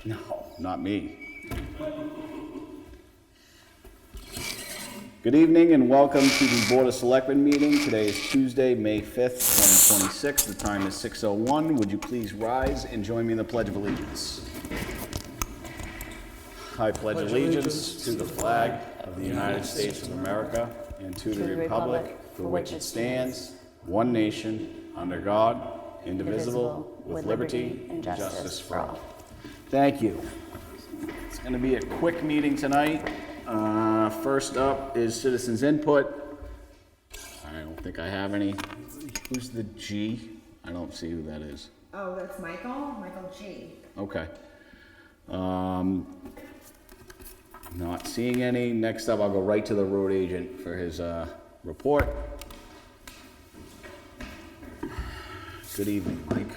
No, not me. Good evening and welcome to the Board of Selectmen meeting. Today is Tuesday, May 5th, 2026. The time is 6:01. Would you please rise and join me in the Pledge of Allegiance? I pledge allegiance to the flag of the United States of America and to the republic for which it stands, one nation, under God, indivisible, with liberty and justice for all. Thank you. It's going to be a quick meeting tonight. First up is citizens input. I don't think I have any. Who's the G? I don't see who that is. Oh, that's Michael G. Okay. Not seeing any. Next up, I'll go right to the road agent for his report. Good evening, Mike.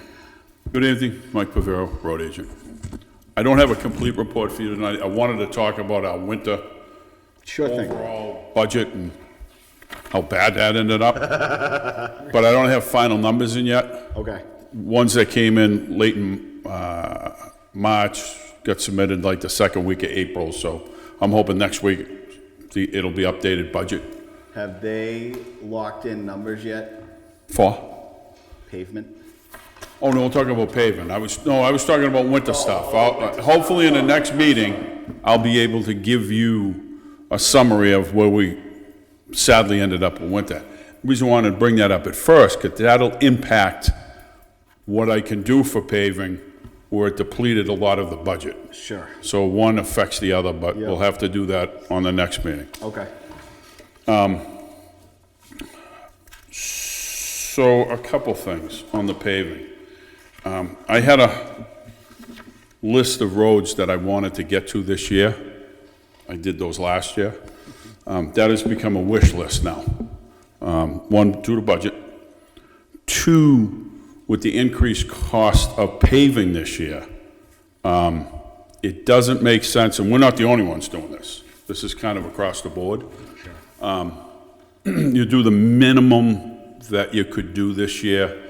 Good evening, Mike Pavero, road agent. I don't have a complete report for you tonight. I wanted to talk about our winter Sure thing. overall budget and how bad that ended up. But I don't have final numbers in yet. Okay. Ones that came in late in March got submitted like the second week of April, so I'm hoping next week it'll be updated budget. Have they locked in numbers yet? For? Pavement? Oh, no, we're talking about paving. I was talking about winter stuff. Hopefully in the next meeting, I'll be able to give you a summary of where we sadly ended up with winter. The reason I wanted to bring that up at first, because that'll impact what I can do for paving, where it depleted a lot of the budget. Sure. So one affects the other, but Yeah. we'll have to do that on the next meeting. Okay. So a couple things on the paving. I had a list of roads that I wanted to get to this year. I did those last year. That has become a wish list now. One, due to budget. Two, with the increased cost of paving this year, it doesn't make sense, and we're not the only ones doing this. This is kind of across the board. You do the minimum that you could do this year,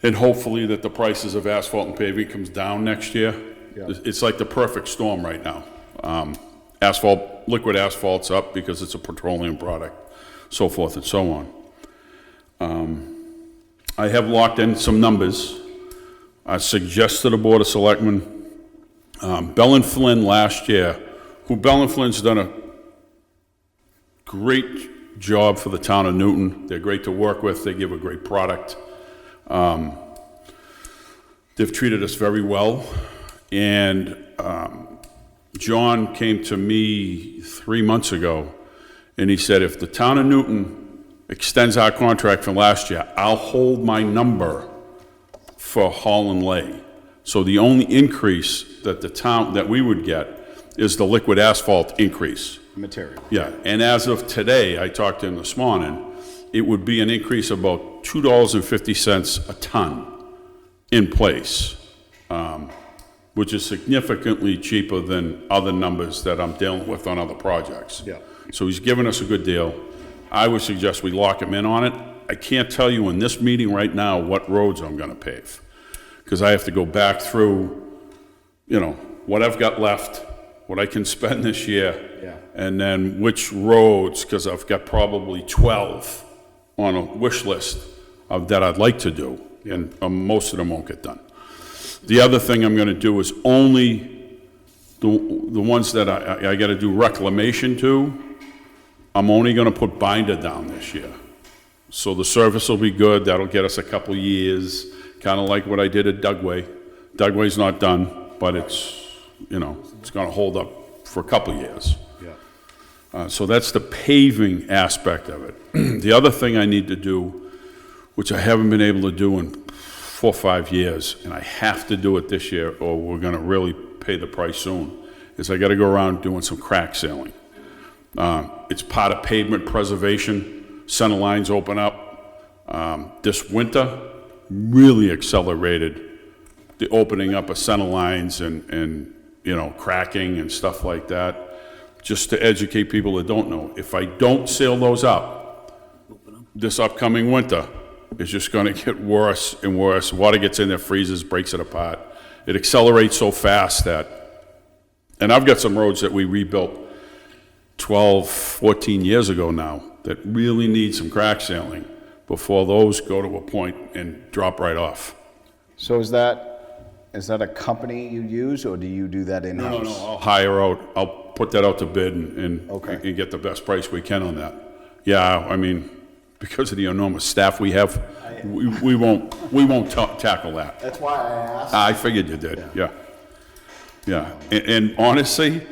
and hopefully that the prices of asphalt and paving comes down next year. Yeah. It's like the perfect storm right now. Liquid asphalt's up because it's a petroleum product, so forth and so on. I have locked in some numbers. I suggest to the Board of Selectmen, Bell and Flynn last year, Bell and Flynn's done a great job for the town of Newton. They're great to work with. They give a great product. They've treated us very well. And John came to me 3 months ago, and he said, if the town of Newton extends our contract from last year, I'll hold my number for haul and lay. So the only increase that we would get is the liquid asphalt increase. Material. Yeah, and as of today, I talked to him this morning, it would be an increase of about $2.50 a ton in place, which is significantly cheaper than other numbers that I'm dealing with on other projects. Yeah. So he's given us a good deal. I would suggest we lock him in on it. I can't tell you in this meeting right now what roads I'm gonna pave, because I have to go back through, what I've got left, what I can spend this year. Yeah. And then which roads, because I've got probably 12 on a wish list that I'd like to do, and most of them won't get done. The other thing I'm gonna do is only the ones that I gotta do reclamation to, I'm only gonna put binder down this year. So the service will be good, that'll get us a couple years, kinda like what I did at Dugway. Dugway's not done, but it's gonna hold up for a couple years. Yeah. So that's the paving aspect of it. The other thing I need to do, which I haven't been able to do in 4 or 5 years, and I have to do it this year or we're gonna really pay the price soon, is I gotta go around doing some crack sealing. It's part of pavement preservation. Center lines open up. This winter really accelerated the opening up of center lines and cracking and stuff like that. Just to educate people that don't know, if I don't seal those up, this upcoming winter is just going to get worse and worse. Water gets in there, freezes, breaks it apart, it accelerates so fast that, and I've got some roads that we rebuilt 12, 14 years ago now that really need some crack sealing before those go to a point and drop right off. So is that a company you use, or do you do that in-house? No, I'll hire out, I'll put that out to bid and Okay. and get the best price we can on that. Yeah, I mean, because of the enormous staff we have, we won't tackle that. That's why I asked. I figured you did, yeah. Yeah, and honestly,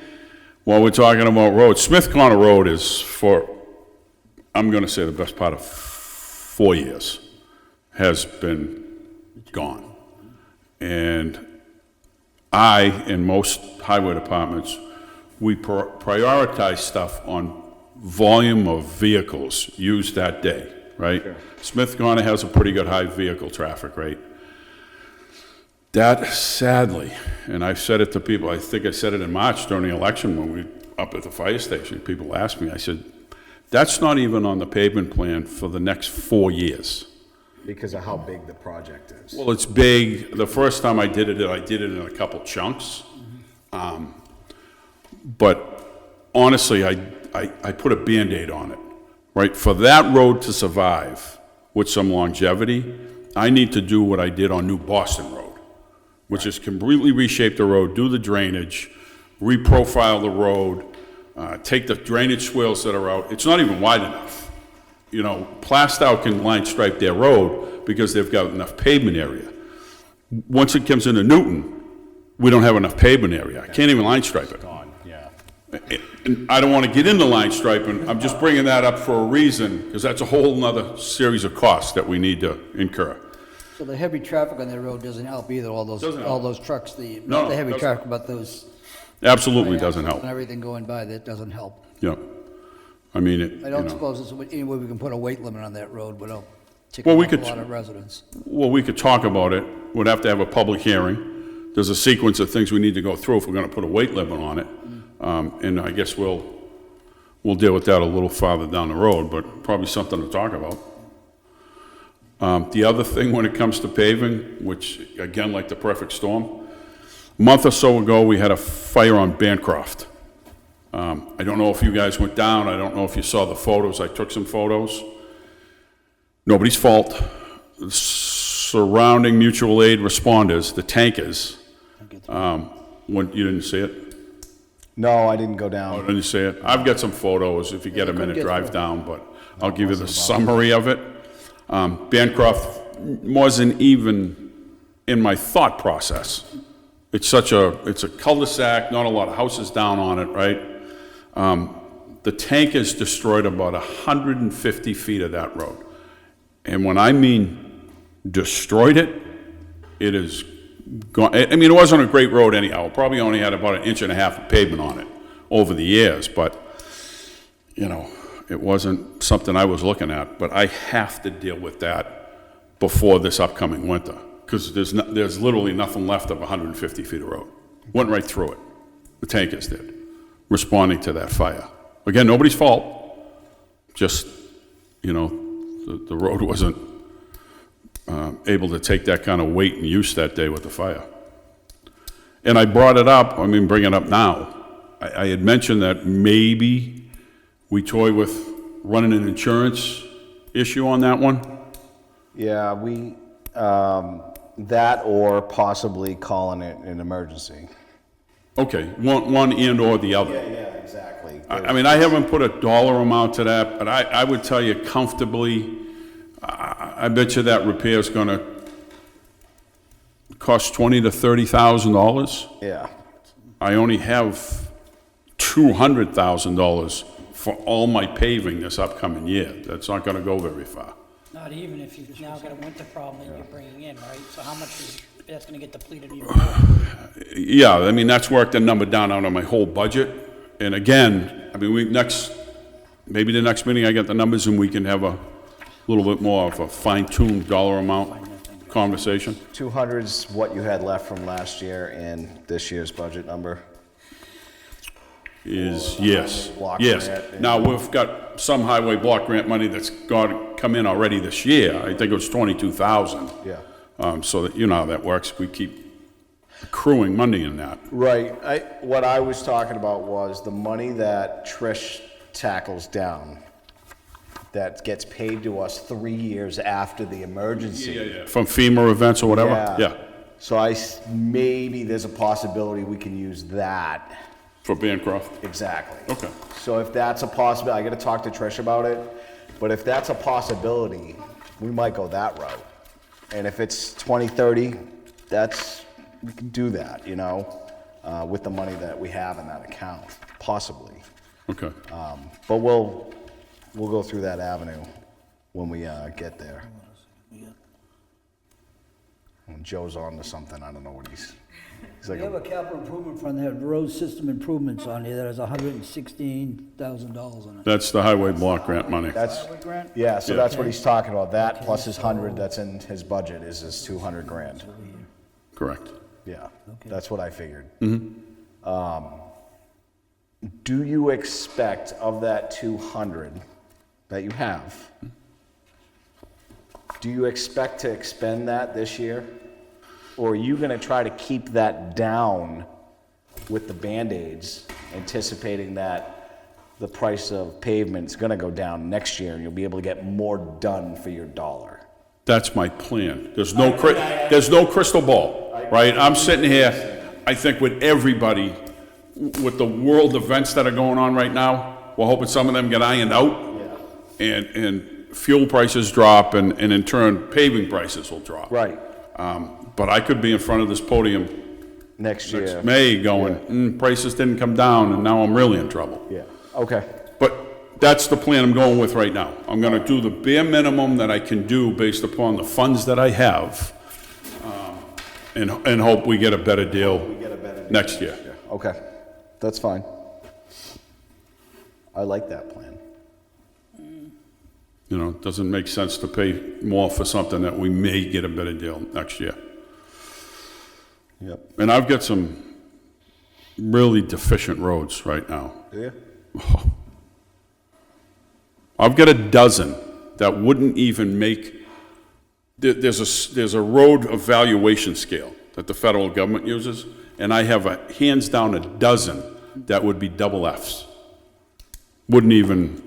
while we're talking about roads, Smith Corner Road is for, I'm gonna say the best part of 4 years, has been gone. And I, and most highway departments, we prioritize stuff on volume of vehicles used that day, right? Smith Corner has a pretty good high vehicle traffic rate. That sadly, and I've said it to people, I think I said it in March during the election when we up at the fire station, people asked me, I said, that's not even on the pavement plan for the next 4 years. Because of how big the project is. Well, it's big. The first time I did it in a couple chunks. But honestly, I put a Band-Aid on it, right? For that road to survive with some longevity, I need to do what I did on New Boston Road, which is completely reshape the road, do the drainage, reprofile the road, take the drainage swales that are out. It's not even wide enough. You know, Plastow can line stripe their road because they've got enough pavement area. Once it comes into Newton, we don't have enough pavement area. I can't even line stripe it. Gone, yeah. And I don't want to get into line striping. I'm just bringing that up for a reason, because that's a whole nother series of costs that we need to incur. So the heavy traffic on that road doesn't help either, Doesn't help. all those trucks, No, not the heavy doesn't. traffic, but those. Absolutely doesn't help. And everything going by, that doesn't help. Yeah. I mean, I don't suppose there's any way we can put a weight limit on that road without Well, ticking we off could- a lot of residents. Well, we could talk about it. We'd have to have a public hearing. There's a sequence of things we need to go through if we're going to put a weight limit on it. And I guess we'll deal with that a little farther down the road, but probably something to talk about. The other thing when it comes to paving, which again, like the perfect storm, a month or so ago, we had a fire on Bancroft. I don't know if you guys went down. I don't know if you saw the photos. I took some photos. Nobody's fault. The surrounding mutual aid responders, the tankers, when you didn't see it? No, I didn't go Oh, down. didn't you see it? I've got some photos, if you get a minute, get drive through. down, but I'll give you the summary of it. Bancroft wasn't even in my thought process. It's a cul-de-sac, not a lot of houses down on it, right? The tank has destroyed about 150 feet of that road. And when I mean destroyed it, it is gone. I mean, it wasn't a great road anyhow. It probably only had about 1.5 inches of pavement on it over the years, but, you know, it wasn't something I was looking at. But I have to deal with that before this upcoming winter, because there's literally nothing left of 150 feet of road. Went right through it. The tankers did, responding to that fire. Again, nobody's fault. Just, you know, the road wasn't able to take that kind of weight and use that day with the fire. And I brought it up, I mean, bring it up now. I had mentioned that maybe we toy with running an insurance issue on that one. Yeah, that or possibly calling it an emergency. Okay, one and or the other. Yeah, exactly. I mean, I haven't put a dollar amount to that, but I would tell you comfortably, I bet you that repair is gonna cost $20,000 to $30,000. Yeah. I only have $200,000 for all my paving this upcoming year. That's not gonna go very far. Not even if you've now got a winter problem that you're bringing in, right? So how much is, that's gonna get depleted even more? Yeah, I mean, that's worked the number down out of my whole budget. And again, I mean, maybe the next meeting I get the numbers and we can have a little bit more of a fine-tuned dollar amount conversation. 200's what you had left from last year in this year's budget number. Yes. Block Yes. grant. Now, we've got some highway block grant money that's come in already this year. I think it was 22,000. Yeah. So that, you know how that works. We keep accruing money in that. Right. What I was talking about was the money that Trish tackles down that gets paid to us 3 years after the emergency. From FEMA events or whatever? Yeah, So maybe there's a possibility we can use that. for Bancroft. Exactly. Okay. So if that's a possibility, I gotta talk to Trish about it, but if that's a possibility, we might go that route. And if it's 2030, we can do that, with the money that we have in that account, possibly. Okay. But we'll go through that avenue when we get there. When Joe's on to something, I don't know what he's like. We have a capital improvement fund that had road system improvements on here that has $116,000 on it. That's the highway block grant money. That's, Highway grant? yeah, so that's what he's talking about. That plus his 100 that's in his budget is his 200 grand. Correct. Yeah, that's what I figured. Do you expect of that 200 that you have, do you expect to expend that this year? Or are you gonna try to keep that down with the Band-Aids, anticipating that the price of pavement's gonna go down next year and you'll be able to get more done for your dollar? That's my plan. There's no crystal ball, right? I'm sitting here, I think with everybody, with the world events that are going on right now, we're hoping some of them get ironed out. And fuel prices drop, and in turn, paving prices will drop. Right, But I could be in front of this podium next year. next May going, prices didn't come down, and now I'm really in trouble. Yeah, okay, But that's the plan I'm going with right now. I'm gonna do the bare minimum that I can do based upon the funds that I have, and hope we get a better deal next year. okay, that's fine. I like that plan. You know, it doesn't make sense to pay more for something that we may get a better deal next year. Yep. And I've got some really deficient roads right now. Do you? I've got a dozen that wouldn't even make, there's a road evaluation scale that the federal government uses, and I have hands down a dozen that would be double Fs. Wouldn't even.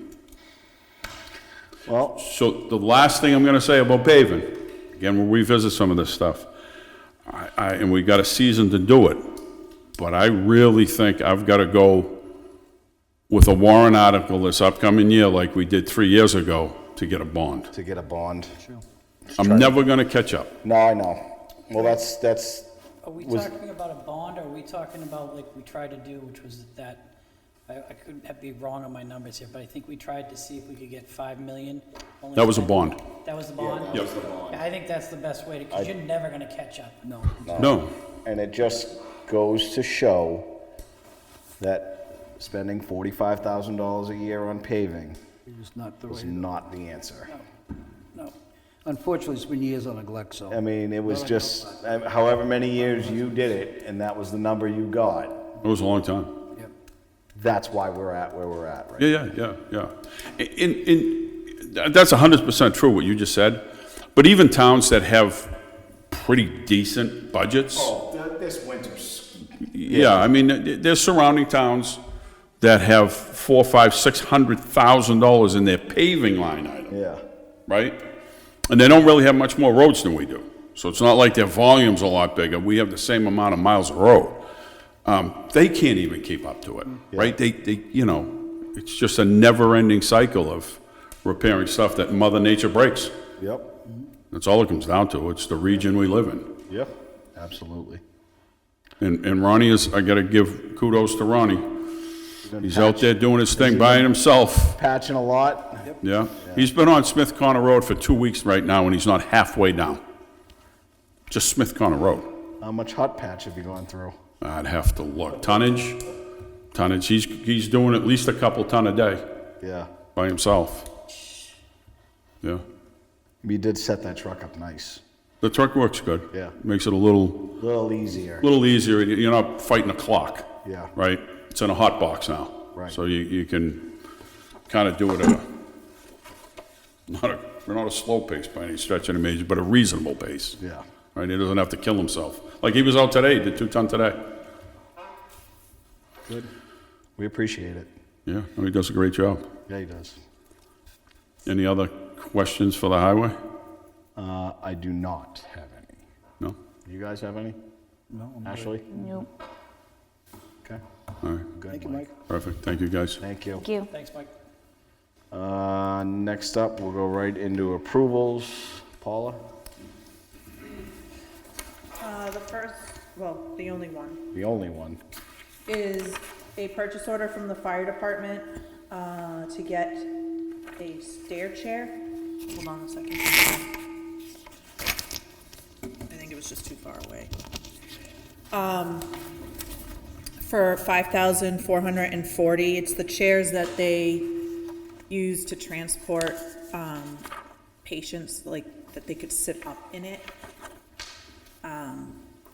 Well, So the last thing I'm gonna say about paving, again, we'll revisit some of this stuff, and we got a season to do it, but I really think I've gotta go with a warrant article this upcoming year like we did 3 years ago to get a bond. to get a bond. I'm never gonna catch up. No, I know. Well, that's, Are we Was- talking about a bond, or are we talking about like we tried to do, which was that, I could be wrong on my numbers here, but I think we tried to see if we could get 5 million. Only That was a 10. bond. That was the bond? Yep. Yeah, I think that's the best way to, because you're never gonna catch up. No. No, and it just goes to show that spending $45,000 a year on paving It's not the is way. not the answer. No. Unfortunately, it's been years on neglect, so. I mean, it was just, however many years you did it, and that was the number you got. it was a long time. Yep. That's why we're at where we're at, right? Yeah. That's 100% true what you just said, but even towns that have pretty decent budgets. Oh, this winter's. Yeah, I mean, there's surrounding towns that have $400,000, $500,000, $600,000 in their paving line item, Yeah, right? And they don't really have much more roads than we do. So it's not like their volume's a lot bigger. We have the same amount of miles of road. They can't even keep up to it, right? They, it's just a never-ending cycle of repairing stuff that Mother Nature breaks. yep, That's all it comes down to. It's the region we live in. yep, absolutely. And Ronnie I gotta give kudos to Ronnie. He's out there doing his thing by himself. Patching a lot. Yeah. He's been on Smith Corner Road for 2 weeks right now, and he's not halfway down. Just Smith Corner Road. How much hot patch have you gone through? I'd have to look. Tonnage, he's doing at least a couple ton a day Yeah, by himself. Yeah. we did set that truck up nice. The truck works good. Yeah. Makes it a little Easier. easier. You're not fighting a clock. Yeah. Right? It's in a hot box now. Right. So you can kind of do it at not a slow pace by any stretch of the imagination, but a reasonable pace. Yeah. Right? He doesn't have to kill himself. Like he was out today, did 2 ton today. Good. We appreciate it. Yeah, no, he does a great job. Yeah, he does. Any other questions for the highway? I do not have any. No? You guys have any? No, I'm Ashley? Nope. Okay. All right, Good, Thank you, Mike. Mike. perfect. Thank you, guys. Thank you. Thank you. Thanks, Mike. Next up, we'll go right into approvals. Paula? The first, well, the only one, The only one. is a purchase order from the fire department, to get a stair chair. Hold on a second. I think it was just too far away. For $5,440, it's the chairs that they use to transport, patients, like, that they could sit up in it.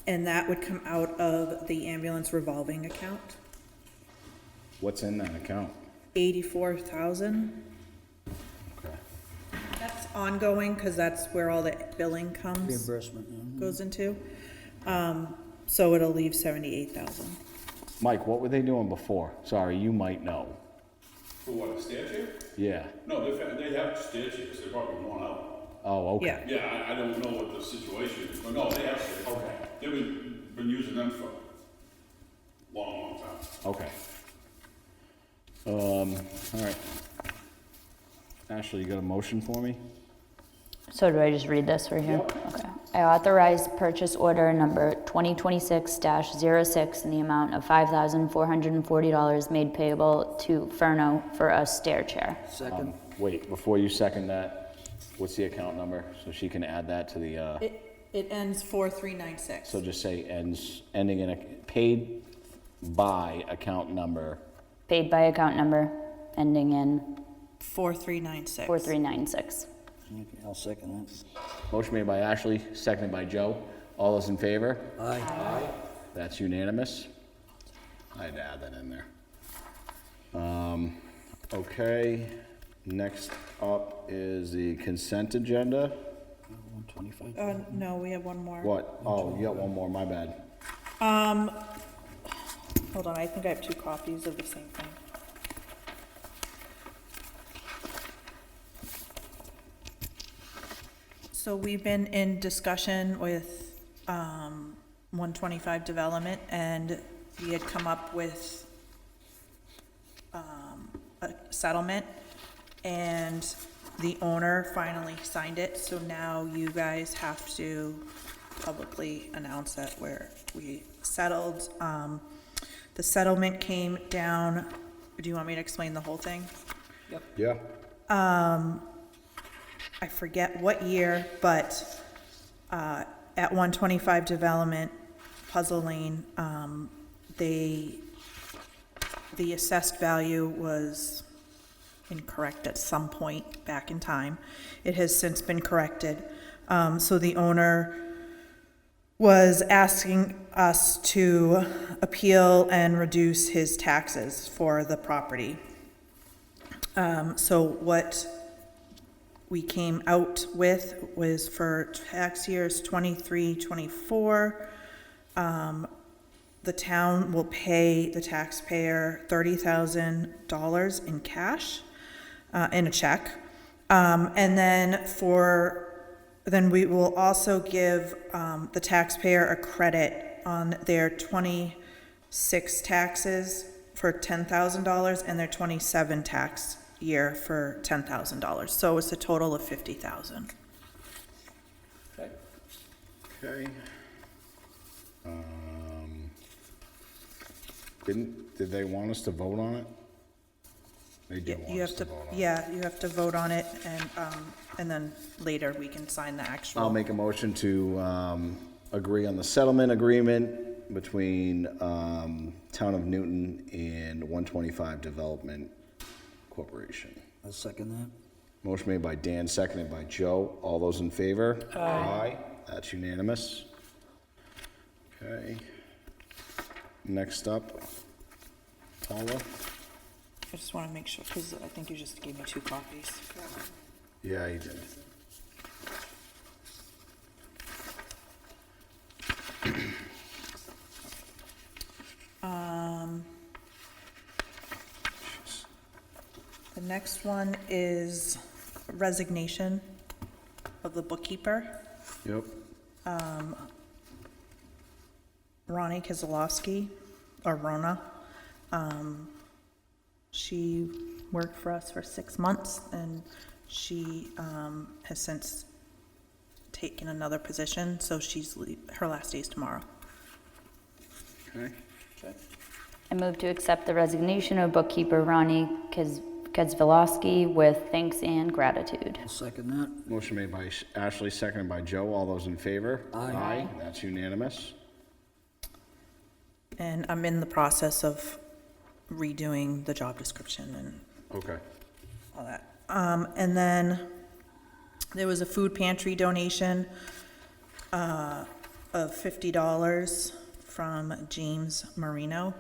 And that would come out of the ambulance revolving account, What's in that account? 84,000. Okay. That's ongoing, cause that's where all the billing comes, Reimbursement, yeah. goes into. So it'll leave 78,000. Mike, what were they doing before? Sorry, you might know. For what, a stair chair? Yeah. No, they have stair chairs, they're probably worn out. Oh, okay. Yeah, Yeah, I don't know what the situation is, but no, they have stairs. Okay. They've been using them for a long time. Okay. All right. Ashley, you got a motion for me? So do I just read this right here? Okay. I authorize purchase order number 2026-06 in the amount of $5,440 made payable to Furno for a stair chair. Second, Wait, before you second that, what's the account number? So she can add that to the, it ends 4396. so just say ending in a, paid by account number. Paid by account number ending in 4396. 4396. okay, I'll second Motion made by Ashley, seconded by Joe. All those in favor? that. Aye. That's unanimous. I had to add that in there. Okay, next up is the consent agenda. 125. No, we have one more. What? Oh, you got one more, my bad. Hold on, I think I have 2 copies of the same thing. So we've been in discussion with 125 Development, and we had come up with a settlement, and the owner finally signed it, so now you guys have to publicly announce that we settled. The settlement came down, do you want me to explain the whole thing? Yeah. I forget what year, but at 125 Development, Puzzle Lane, the assessed value was incorrect at some point back in time. It has since been corrected. So the owner was asking us to appeal and reduce his taxes for the property. So what we came out with was for tax years 23, 24, the town will pay the taxpayer $30,000 in cash, in a check. And then we will also give the taxpayer a credit on their 26 taxes for $10,000 and their 27 tax year for $10,000. So it's a total of $50,000. Okay. Okay. Did they want us to vote on it? They did want You us have to to, vote on it. yeah, you have to vote on it, and then later we can sign the actual. I'll make a motion to agree on the settlement agreement between Town of Newton and 125 Development Corporation. I'll second that. Motion made by Dan, seconded by Joe. All those in favor? Aye. That's unanimous. Okay. Next up, Paula? I just want to make sure, because I think you just gave me 2 copies. Yeah, he did. The next one is resignation of the bookkeeper, Yep. Ronnie Kozlowski, or Rona. She worked for us for 6 months, and she has since taken another position, so her last day is tomorrow. Okay. I move to accept the resignation of bookkeeper Ronnie Kedsvilowski with thanks and gratitude. I'll second that. Motion made by Ashley, seconded by Joe. All those in favor? Aye. That's unanimous. And I'm in the process of redoing the job description and Okay. all that. And then there was a food pantry donation of $50 from James Marino.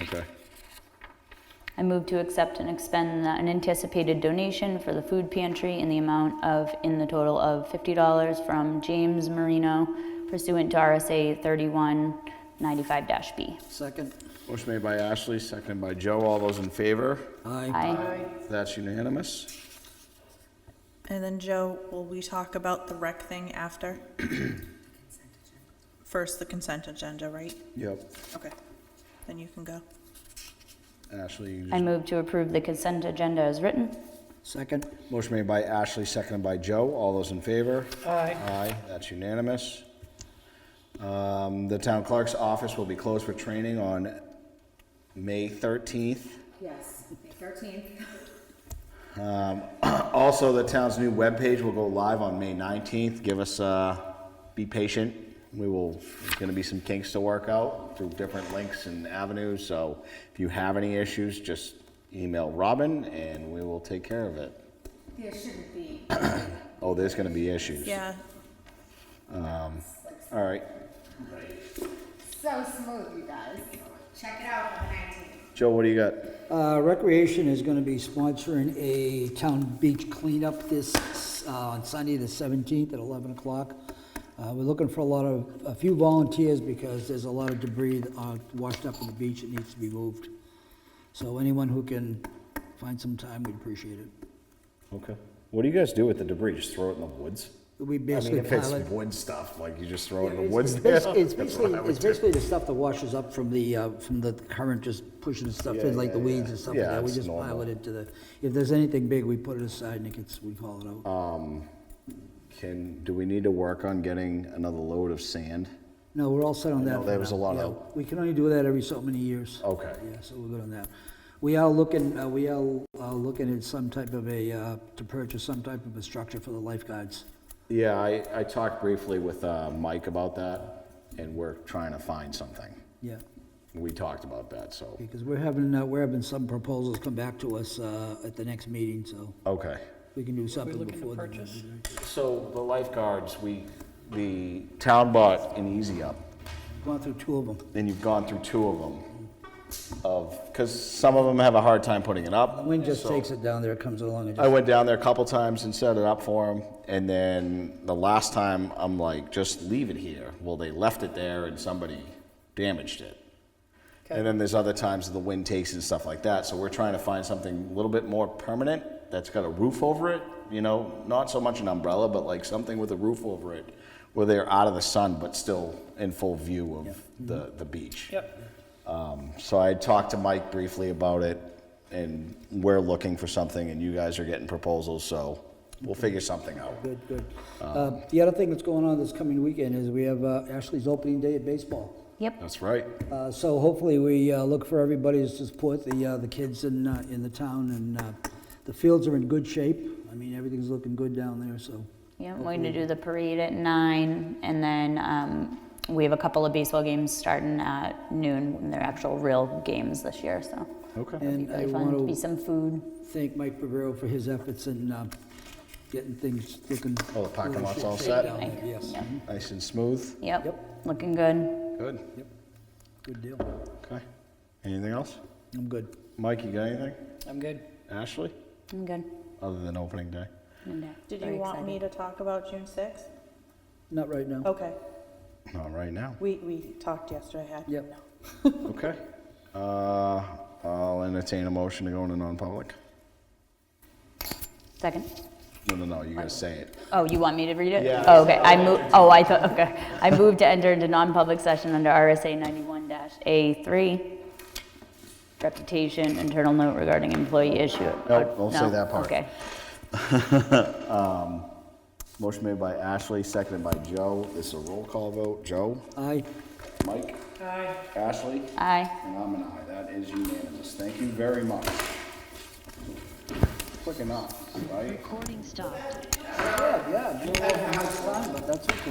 Okay. I move to accept and expend an anticipated donation for the food pantry in the total of $50 from James Marino pursuant to RSA 3195-B. Second. Motion made by Ashley, seconded by Joe. All those in favor? Aye. Aye. That's unanimous. And then Joe, will we talk about the rec thing after? First, the consent agenda, right? Yep. Okay, then you can go. Ashley, you I just... move to approve the consent agenda as written. Second. Motion made by Ashley, seconded by Joe. All those in favor? Aye. Aye, that's unanimous. The town clerk's office will be closed for training on May 13th. Yes, May 13th. Also, the town's new webpage will go live on May 19th. Give us, be patient. There's gonna be some kinks to work out through different links and avenues, so if you have any issues, just email Robin and we will take care of it. There shouldn't be. Oh, there's gonna be issues. Yeah, All right. So smooth, you guys. Check it out on the 19th. Joe, what do you got? Recreation is gonna be sponsoring a town beach cleanup on Sunday, the 17th at 11 o'clock. We're looking for a few volunteers because there's a lot of debris washed up on the beach that needs to be moved. So anyone who can find some time, we'd appreciate it. Okay. What do you guys do with the debris? Just throw it in the woods? We I mean, basically if it's pile it. wood stuff, like you just throw it in the It's woods there? It's That's what I would do. basically the stuff that washes up from the current, just pushing stuff in, like the weeds and stuff like Yeah, that. We it's just pile normal. it into if there's anything big, we put it aside and we haul it out. Do we need to work on getting another load of sand? No, we're all set on that. know for there was now. a lot Yeah, of- we can only do that every so many years. Okay. Yeah, so we're good on that. We are looking at some type of to purchase some type of a structure for the lifeguards. Yeah, I talked briefly with Mike about that, and we're trying to find something. Yeah, We talked about that, so, because we're having some proposals come back to us at the next meeting, so okay. we can do something looking to before then. purchase? So the lifeguards, the town bought an Easy Up, Gone through two of them. and you've gone through two of them, because some of them have a hard time putting it up. The wind just so- takes it down there, it comes along and I just, went down there a couple times and set it up for them, and then the last time, I'm like, just leave it here. Well, they left it there and somebody damaged it. And then there's other times that the wind takes and stuff like that, so we're trying to find something a little bit more permanent, that's got a roof over it, not so much an umbrella, but like something with a roof over it, where they're out of the sun, but still in full view of the beach. Yep. So I talked to Mike briefly about it, and we're looking for something, and you guys are getting proposals, so we'll figure something out. good, good. The other thing that's going on this coming weekend is we have Ashley's opening day at baseball. Yep. That's right. So hopefully we look for everybody to support the kids in the town, and the fields are in good shape. I mean, everything's looking good down there, so. Yeah, we're going to do the parade at 9, and then we have a couple of baseball games starting at noon, and they're actual real games this year, so Okay. it'll be And I really fun. To be want some food. to thank Mike Bavero for his efforts in getting things looking. Oh, the parking lot's all shape set? down there, Yes. Yep. Nice and smooth? Yep, looking good. Good. Good deal. Okay. Anything else? I'm good. Mike, you got anything? I'm good. Ashley? I'm good. Other than opening day? did Very you want me excited. to talk about June 6th? Not right now. Okay. Not right now. We talked yesterday. Yep. Okay. I'll entertain a motion to go into non-public. Second. No, you gotta say it. Oh, you want me to read it? Yeah. Oh, okay. I moved to enter into non-public session under RSA 91-A3. Reputation, internal note regarding employee issue. Nope, don't say that part. Okay. Motion made by Ashley, seconded by Joe. This is a roll call vote. Joe? Aye. Mike? Aye. Ashley? Aye. And I'm an aye. That is unanimous. Thank you very much. Quick enough, right? Recording stopped. Yeah, you don't have much time, but that's okay.